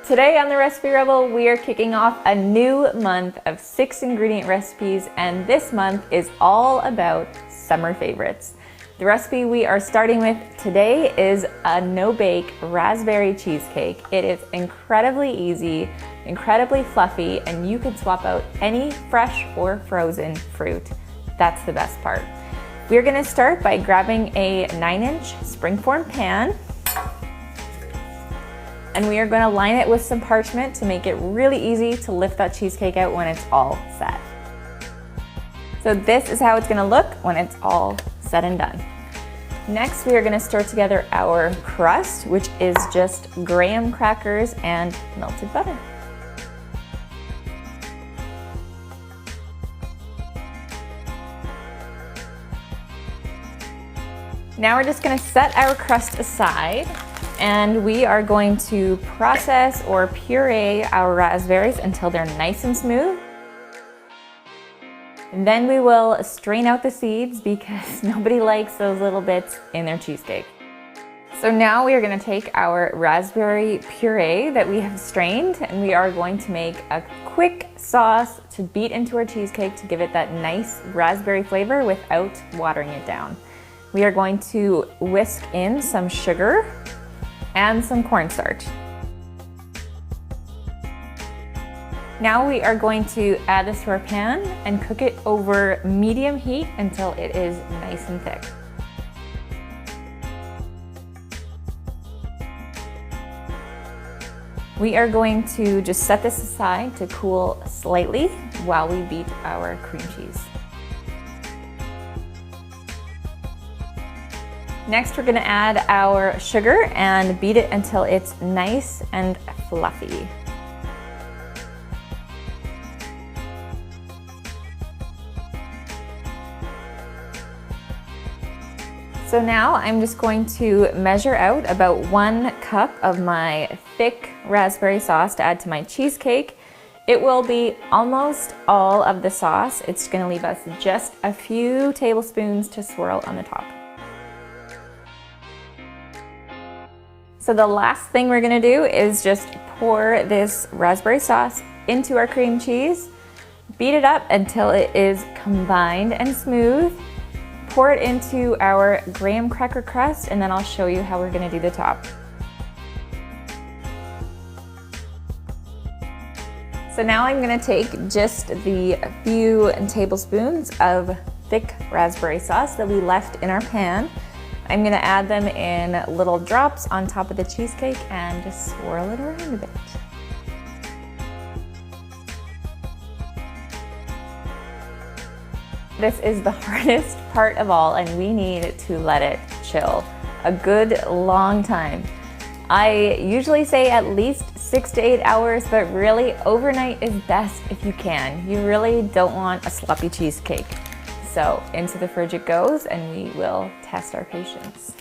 Today on the Recipe Rebel, we are kicking off a new month of 6-ingredient recipes, and this month is all about summer favorites. The recipe we are starting with today is a no-bake raspberry cheesecake. It is incredibly easy, incredibly fluffy, and you can swap out any fresh or frozen fruit. That's the best part. We're gonna start by grabbing a 9-inch springform pan, and we are going to line it with some parchment to make it really easy to lift that cheesecake out when it's all set. So this is how it's going to look when it's all said and done. Next, we are going to stir together our crust, which is just graham crackers and melted butter. Now we're just going to set our crust aside, and we are going to process or puree our raspberries until they're nice and smooth. And then we will strain out the seeds because nobody likes those little bits in their cheesecake. So now we are going to take our raspberry puree that we have strained, and we are going to make a quick sauce to beat into our cheesecake to give it that nice raspberry flavor without watering it down. We are going to whisk in some sugar and some cornstarch. Now we are going to add this to our pan and cook it over medium heat until it is nice and thick. We are going to just set this aside to cool slightly while we beat our cream cheese. Next, we're gonna add our sugar and beat it until it's nice and fluffy. So now I'm just going to measure out about 1 cup of my thick raspberry sauce to add to my cheesecake. It will be almost all of the sauce. It's gonna leave us just a few tablespoons to swirl on the top. So the last thing we're gonna do is just pour this raspberry sauce into our cream cheese, beat it up until it is combined and smooth, pour it into our graham cracker crust, and then I'll show you how we're gonna do the top. So now I'm gonna take just the few tablespoons of thick raspberry sauce that we left in our pan. I'm gonna add them in little drops on top of the cheesecake and just swirl it around a bit. This is the hardest part of all, and we need to let it chill a good long time. I usually say at least 6 to 8 hours, but really overnight is best if you can. You really don't want a sloppy cheesecake. So into the fridge it goes, and we will test our patience.